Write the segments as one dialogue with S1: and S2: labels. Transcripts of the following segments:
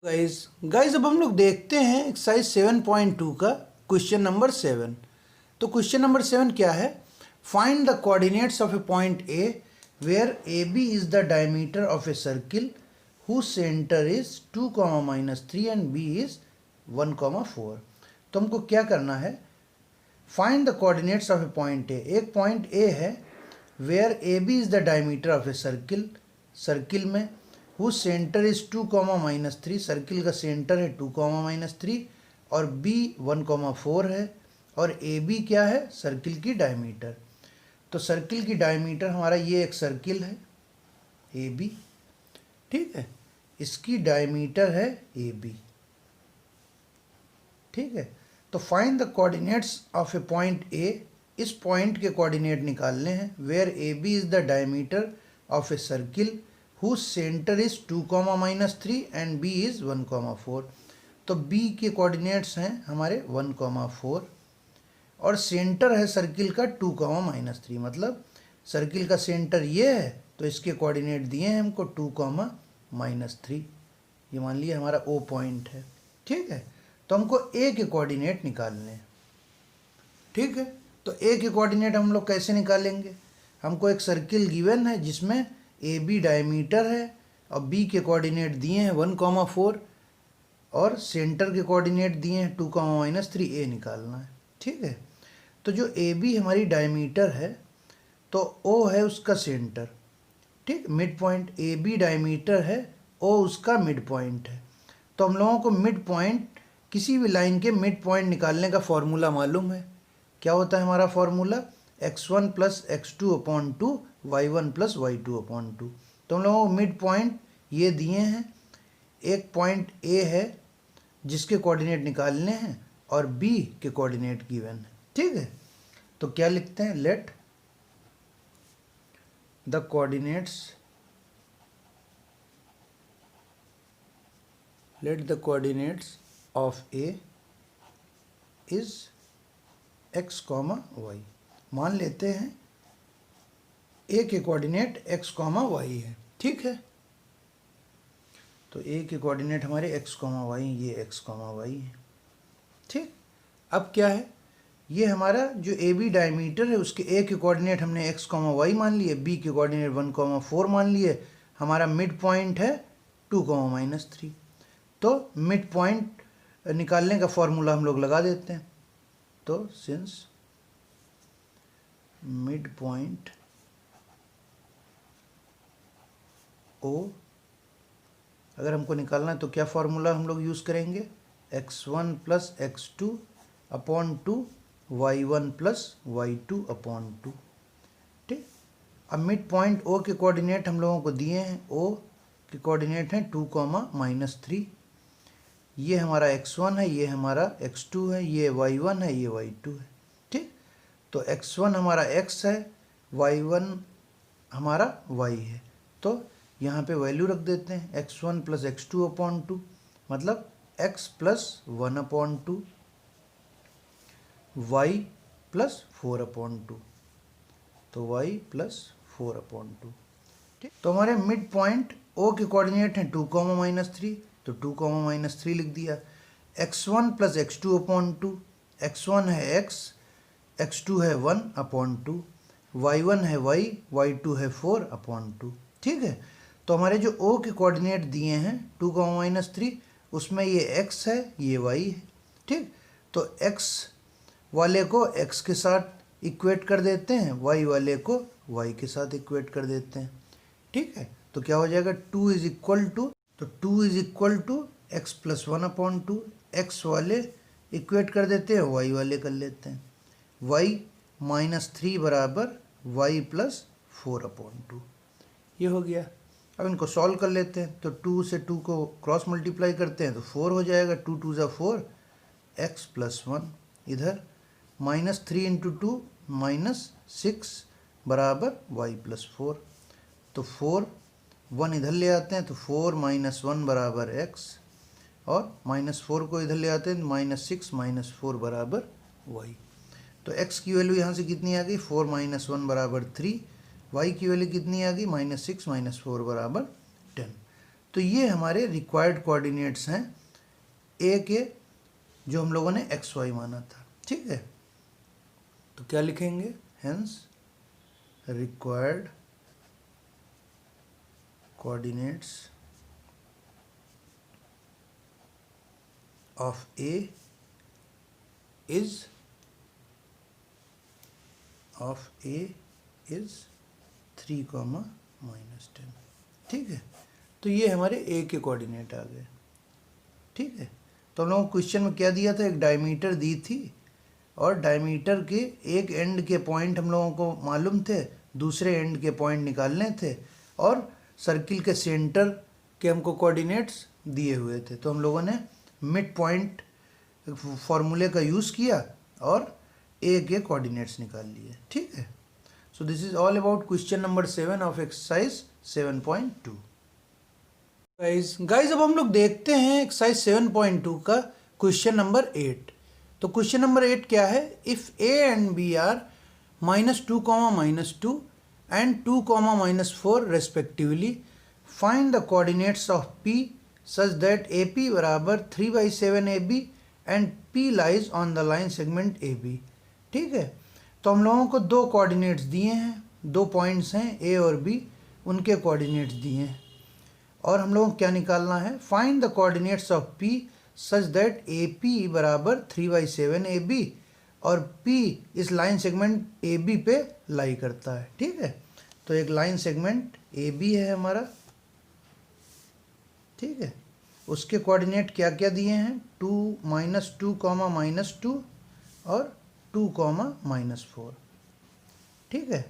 S1: Guys अब हम लोग देखते हैं एक्सरसाइज 7.2 का क्वेश्चन नंबर 7। तो क्वेश्चन नंबर 7 क्या है? Find the coordinates of a point A where A B is the diameter of a circle whose centre is 2, -3 and B is 1, 4। तो हमको क्या करना है? Find the coordinates of a point A. एक point A है where A B is the diameter of a circle, circle में whose centre is 2, -3, circle का centre है 2, -3 और बी 1, 4 है और ए बी क्या है? सर्किल की डायमीटर। तो सर्किल की डायमीटर हमारा ये एक सर्किल है ए बी, ठीक है, इसकी डायमीटर है ए बी, ठीक है। तो find the coordinates of a point A. इस पॉइंट के कोऑर्डिनेट निकालने हैं where A B is the diameter of a circle whose center is 2, -3 and b is 1, 4। तो b के कोऑर्डिनेट्स हैं हमारे 1, 4 और सेंटर है सर्किल का 2, -3, मतलब सर्किल का सेंटर ये है तो इसके कोऑर्डिनेट दिए हैं हमको 2, -3। ये मान लिया हमारा ओ पॉइंट है, ठीक है। तो हमको ए के कोऑर्डिनेट निकालने हैं, ठीक है। तो ए के कोऑर्डिनेट हम लोग कैसे निकालेंगे? हमको एक सर्किल गिवन है जिसमें ए बी डायमीटर है और बी के कोऑर्डिनेट दिए हैं 1, 4 और सेंटर के कोऑर्डिनेट दिए हैं 2, -3। ए निकालना है, ठीक है। तो जो ए बी हमारी डायमीटर है तो ओ है उसका सेंटर, ठीक, mid point. A B diameter है, ओ उसका मिड पॉइंट है। तो हम लोगों को मिड पॉइंट, किसी भी लाइन के मिड पॉइंट निकालने का फॉर्मूला मालूम है। क्या होता है हमारा formula? x1 + x2/2 y1 + y2/2। तो हम लोगों को मिड पॉइंट ये दिए हैं, एक पॉइंट ए है जिसके कोऑर्डिनेट निकालने हैं और बी के कोऑर्डिनेट गिवन है, ठीक है। तो क्या लिखते हैं? Let the coordinates of A is x, y। मान लेते हैं ए के कोऑर्डिनेट x, y है, ठीक है। तो ए के कोऑर्डिनेट हमारे x, y, ये x, y है, ठीक। अब क्या है? ये हमारा जो ए बी डायमीटर है उसके ए के कोऑर्डिनेट हमने x, y मान लिए, बी के कोऑर्डिनेट 1, 4 मान लिए। हमारा मिड पॉइंट है 2, -3। तो मिड पॉइंट निकालने का फॉर्मूला हम लोग लगा देते हैं। तो सिंस मिड पॉइंट ओ अगर हमको निकालना है तो क्या फॉर्मूला हम लोग यूज़ करेंगे? x1 + x2/2 y1 + y2/2, ठीक। अब मिड पॉइंट ओ के कोऑर्डिनेट हम लोगों को दिए हैं, ओ के कोऑर्डिनेट हैं 2, -3। ये हमारा x1 है, ये हमारा x2 है, ये y1 है, ये y2 है, ठीक। तो x1 हमारा x है, y1 हमारा y है। तो यहाँ पे वैल्यू रख देते हैं x1 + x2/2, मतलब x + 1/2 y + 4/2, तो y + 4/2, ठीक। तो हमारे मिड पॉइंट ओ के कोऑर्डिनेट हैं 2, -3, तो 2, -3 लिख दिया। x1 + x2/2, x1 है x, x2 है 1/2, y1 है y, y2 है 4/2, ठीक है। तो हमारे जो o के कोऑर्डिनेट दिए हैं 2, -3, उसमें ये x है, ये y है, ठीक। तो x वाले को x के साथ इक्वेट कर देते हैं, y वाले को y के साथ इक्वेट कर देते हैं, ठीक है। तो क्या हो जाएगा? 2 = x + 1/2। x वाले इक्वेट कर देते हैं, y वाले कर लेते हैं। y -3 बराबर y + 4/2, ये हो गया। अब इनको सॉल्व कर लेते हैं। तो 2 से 2 को क्रॉस मल्टीप्लाई करते हैं तो 4 हो जाएगा, 2 × 2 = 4, x + 1 इधर, -3 × 2 -6 बराबर y + 4। तो 4 1 इधर ले आते हैं तो 4 - 1 बराबर x, और -4 को इधर ले आते हैं -6 - 4 बराबर y। तो x की वैल्यू यहाँ से कितनी आ गई? 4 - 1 बराबर 3। y की वैल्यू कितनी आ गई? -6 - 4 बराबर 10। तो तो ये हमारे रिक्वायर्ड कोऑर्डिनेट्स हैं ए के, जो हम लोगों ने एक्स वाई माना था। ठीक है, तो क्या लिखेंगे, hence required coordinates of A is 3, -10। ठीक है, तो ये हमारे ए के कोऑर्डिनेट आ गए। ठीक है, तो हम लोगों को क्वेश्चन में क्या दिया था, एक डायमीटर दी थी और डायमीटर के एक एंड के पॉइंट हम लोगों को मालूम थे, दूसरे एंड के पॉइंट निकालने थे, और सर्किल के सेंटर के हमको कोऑर्डिनेट्स दिए हुए थे। तो हम लोगों ने मिड पॉइंट फॉर्मूले का यूज़ किया और ए के कोऑर्डिनेट्स निकाल लिए। ठीक है, so this is all about question number 7 of exercise 7.2। Guys अब हम लोग देखते हैं एक्सरसाइज 7.2 का क्वेश्चन नंबर 8। तो क्वेश्चन नंबर 8 क्या है, if A and B are -2, -2 and 2, -4 respectively, find the coordinates of P such that A P बराबर 3/7 A B and P lies on the line segment A B. ठीक है, तो हम लोगों को दो कोऑर्डिनेट्स दिए हैं, दो पॉइंट्स हैं ए और बी, उनके कोऑर्डिनेट्स दिए हैं और हम लोगों को क्या निकालना है, find the coordinates of P such that A P बराबर 3/7 ए बी और पी इस लाइन सेगमेंट ए बी पे लाई करता है। ठीक है, तो एक लाइन सेगमेंट ए बी है हमारा। ठीक है, उसके कोऑर्डिनेट क्या क्या दिए हैं, 2, -2, -2 और 2, -4। ठीक है,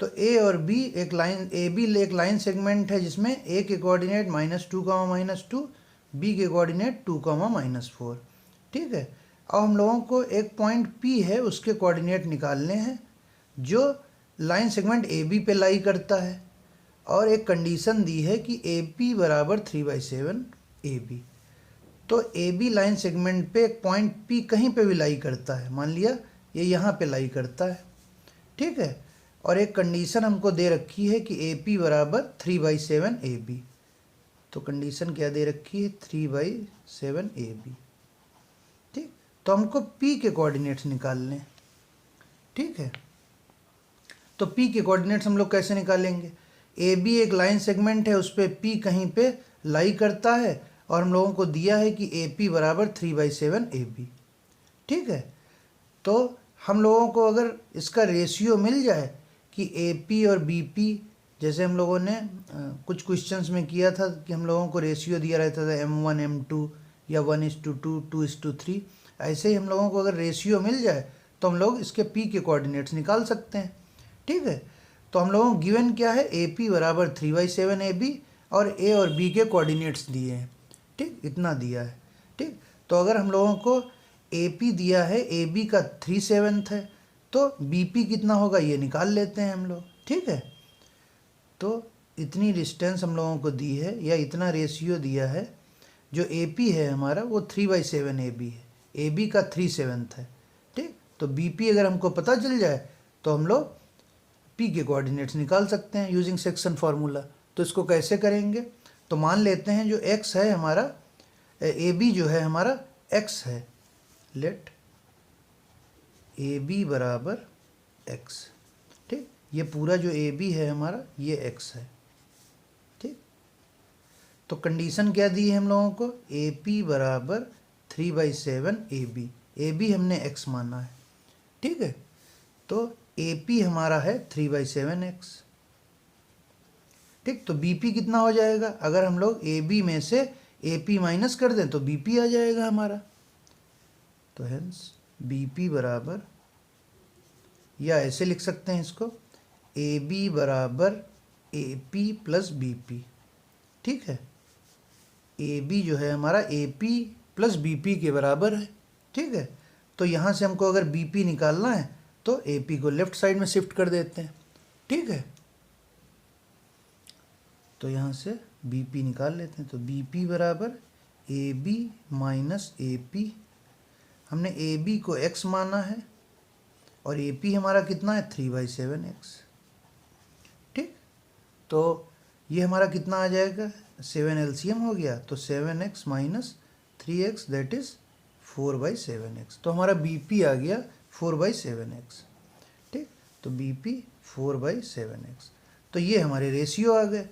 S1: तो ए और बी एक लाइन, ए बी एक लाइन सेगमेंट है जिसमें ए के कोऑर्डिनेट -2, -2, बी के कोऑर्डिनेट 2, -4। ठीक है, अब हम लोगों को एक पॉइंट पी है, उसके कोऑर्डिनेट निकालने हैं जो लाइन सेगमेंट ए बी पे लाई करता है, और एक कंडीशन दी है कि ए पी बराबर 3/7 ए बी। तो ए बी लाइन सेगमेंट पे एक पॉइंट पी कहीं पे भी लाई करता है, मान लिया ये यहाँ पे लाई करता है। ठीक है, और एक कंडीशन हमको दे रखी है कि ए पी बराबर 3/7 ए बी। तो कंडीशन क्या दे रखी है, 3/7 ए बी। ठीक, तो हमको पी के कोऑर्डिनेट्स निकालने। ठीक है, तो पी के कोऑर्डिनेट्स हम लोग कैसे निकालेंगे, ए बी एक लाइन सेगमेंट है, उस पर पी कहीं पे लाई करता है और हम लोगों को दिया है कि ए पी बराबर 3/7 ए बी। ठीक है, तो हम लोगों को अगर इसका रेशियो मिल जाए कि ए पी और बी पी, जैसे हम लोगों ने कुछ क्वेश्चंस में किया था कि हम लोगों को रेशियो दिया रहता था M1 M2 या 1:2 2:3, ऐसे ही हम लोगों को अगर रेशियो मिल जाए तो हम लोग इसके पी के कोऑर्डिनेट्स निकाल सकते हैं। ठीक है, तो हम लोगों को गिवन क्या है, ए पी बराबर 3/7 ए बी और ए और बी के कोऑर्डिनेट्स दिए हैं। ठीक, इतना दिया है। ठीक, तो अगर हम लोगों को ए पी दिया है, ए बी का 3/7 है, तो बी पी कितना होगा ये निकाल लेते हैं हम लोग। ठीक है, तो इतनी डिस्टेंस हम लोगों को दी है या इतना रेशियो दिया है, जो ए पी है हमारा वो 3/7 ए बी है, ए बी का 3/7 है। ठीक, तो बी पी अगर हमको पता चल जाए तो हम लोग पी के कोऑर्डिनेट्स निकाल सकते हैं यूजिंग सेक्शन फार्मूला। तो इसको कैसे करेंगे, तो मान लेते हैं जो एक्स है हमारा, ए बी जो है हमारा एक्स है, लेट ए बी बराबर एक्स। ठीक, ये पूरा जो ए बी है हमारा ये एक्स है। ठीक, तो कंडीशन क्या दी है हम लोगों को, ए पी बराबर 3/7 ए बी, ए बी हमने एक्स माना है। ठीक है, तो ए पी हमारा है 3/7 एक्स। ठीक, तो बी पी कितना हो जाएगा, अगर हम लोग ए बी में से ए पी माइनस कर दें तो बी पी आ जाएगा हमारा। तो हेंस बी पी बराबर, या ऐसे लिख सकते हैं इसको, ए बी बराबर A P plus B P. ठीक है, ए बी जो है हमारा A P plus B P के बराबर है। ठीक है, तो यहाँ से हमको अगर बी पी निकालना है तो ए पी को लेफ्ट साइड में शिफ्ट कर देते हैं। ठीक है, तो यहाँ से बी पी निकाल लेते हैं, तो बी पी बराबर A B minus A P. हमने ए बी को एक्स माना है और ए पी हमारा कितना है 3/7 एक्स। ठीक, तो ये हमारा कितना आ जाएगा, 7 एलसीएम हो गया, तो 7x minus 3x that is 4/7x। तो हमारा बीपी आ गया 4/7x। ठीक, तो बीपी 4/7x। तो ये हमारे रेशियो आ गए।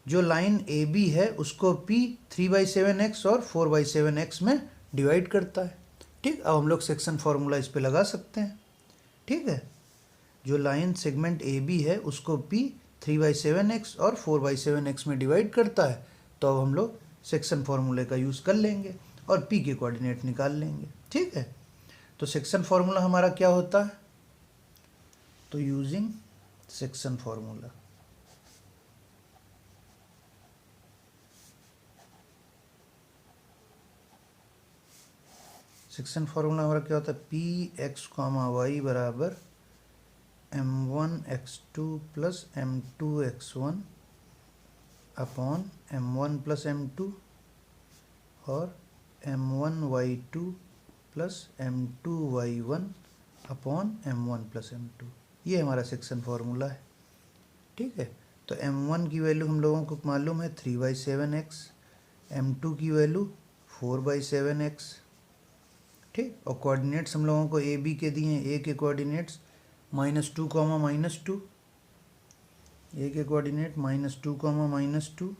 S1: जो लाइन ए बी है उसको पी 3/7x और 4/7x में डिवाइड करता है। ठीक, अब हम लोग सेक्शन फार्मूला इस पे लगा सकते हैं। ठीक है, जो लाइन सेगमेंट ए बी है उसको पी 3/7x और 4/7x में डिवाइड करता है, तो अब हम लोग सेक्शन फार्मूले का यूज़ कर लेंगे और पी के कोऑर्डिनेट निकाल लेंगे। ठीक है, तो सेक्शन फार्मूला हमारा क्या होता है, तो using section formula, section formula हमारा क्या होता है, पी एक्स कॉमा वाई बराबर m1x2 plus m2x1 upon m1 plus m2 और m1y2 plus m2y1 upon m1 plus m2। ये हमारा सेक्शन फार्मूला है। ठीक है, तो m1 की वैल्यू हम लोगों को मालूम है 3/7x, m2 की वैल्यू 4/7x। ठीक, और कोऑर्डिनेट्स हम लोगों को ए बी के दिए हैं। ए के कोऑर्डिनेट्स -2, -2, ए के कोऑर्डिनेट -2, -2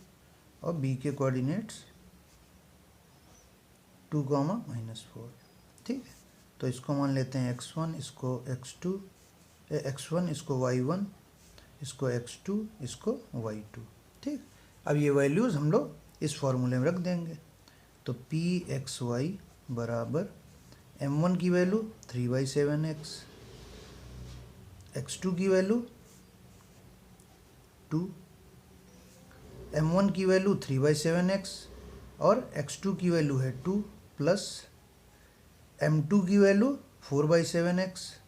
S1: और बी के कोऑर्डिनेट्स 2, -4। ठीक है, तो इसको मान लेते हैं x1, इसको x2, x1 इसको y1, इसको x2, इसको y2। ठीक, अब ये वैल्यूज़ हम लोग इस फॉर्मूले में रख देंगे। तो पी एक्स वाई बराबर m1 की वैल्यू 3/7x, x2 की वैल्यू 2, m1 की वैल्यू 3/7x और x2 की वैल्यू है 2 प्लस m2 की वैल्यू 4/7x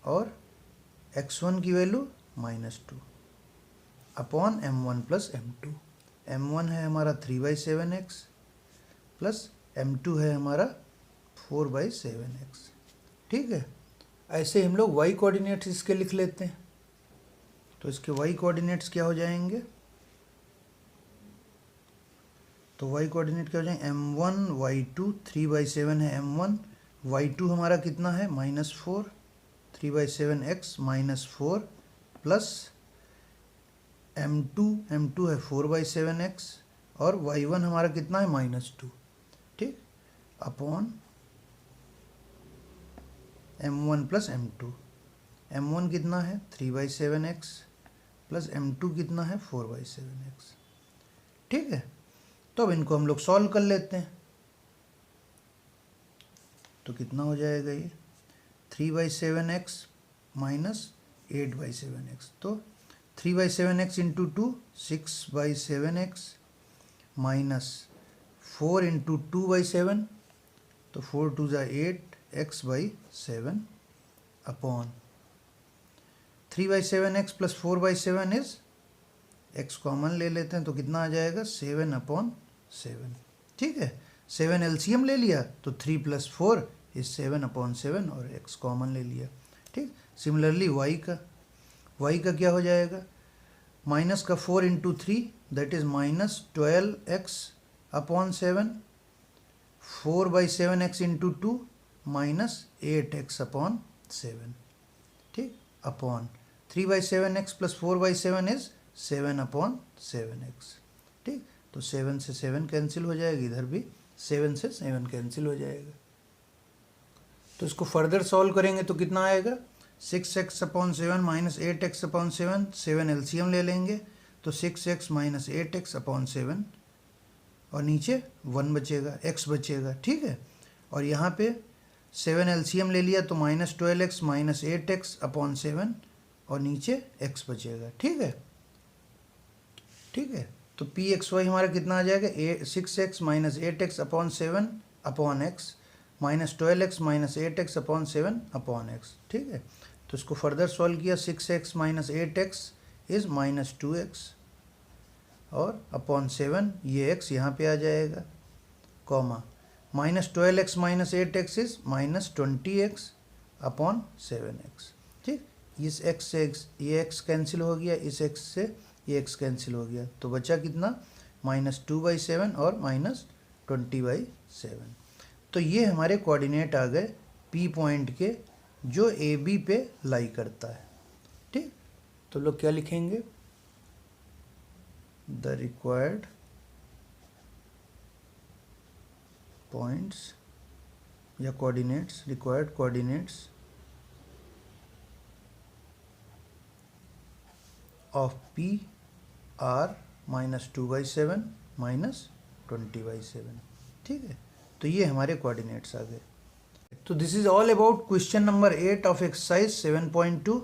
S1: और x1 की value -2 upon m1 plus m2। m1 है हमारा 3/7x प्लस m2 है हमारा 4/7x। ठीक है, ऐसे हम लोग y कोऑर्डिनेट्स इसके लिख लेते हैं। तो इसके y कोऑर्डिनेट्स क्या हो जाएंगे, तो y कोऑर्डिनेट क्या हो जाएंगे, m1 y2 3/7 है m1, y2 हमारा कितना है -4, 3/7x -4 प्लस m2 है 4/7x और y1 हमारा कितना है -2। ठीक, upon m1 plus m2, m1 कितना है 3/7x प्लस m2 कितना है 4/7x। ठीक है, तो अब इनको हम लोग सॉल्व कर लेते हैं। तो कितना हो जाएगा ये 3/7x माइनस 8/7x, तो 3/7x into 2 6/7x minus 4 into 2/7, तो 4 2 ज़ा 8x/7 upon 3/7x plus 4/7 is x common ले लेते हैं, तो कितना आ जाएगा 7/7। ठीक है, 7 एलसीएम ले लिया तो 3 + 4 इज 7/7 और x कॉमन ले लिया। ठीक, सिमिलरली y का क्या हो जाएगा, माइनस का 4 into 3 that is -12x/7, 4/7x into 2 -8x/7। ठीक, upon 3/7x plus 4/7 is 7/7x। ठीक, तो 7 से 7 कैंसिल हो जाएगा, इधर भी 7 से 7 कैंसिल हो जाएगा। तो इसको फर्दर सॉल्व करेंगे तो कितना आएगा 6x/7 माइनस 8x/7, 7 एलसीएम ले लेंगे तो 6x माइनस 8x/7 और नीचे 1 बचेगा, x बचेगा। ठीक है, और यहाँ पे 7 एलसीएम ले लिया तो -12x माइनस 8x/7 और नीचे x बचेगा। ठीक है, ठीक है, तो पी एक्स वाई हमारा कितना आ जाएगा 6x minus 8x/7 upon x minus 12x minus 8x/7 upon x। ठीक है, तो इसको फर्दर सॉल्व किया 6x minus 8x is -2x और अपॉन 7 ये x यहाँ पे आ जाएगा, comma -12x minus 8x is -20x upon 7x। ठीक, इस x से ये x कैंसिल हो गया, इस x से ये x कैंसिल हो गया, तो बचा कितना -2/7 और -20/7। तो ये हमारे कोऑर्डिनेट आ गए P पॉइंट के जो AB पे लाई करता है। ठीक, तो लोग क्या लिखेंगे, द रिक्वायर्ड पॉइंट्स या coordinates, required coordinates of P are -2/7 -20/7। ठीक है, तो ये हमारे कोऑर्डिनेट्स आ गए। तो this is all about question number 8 of exercise 7.2।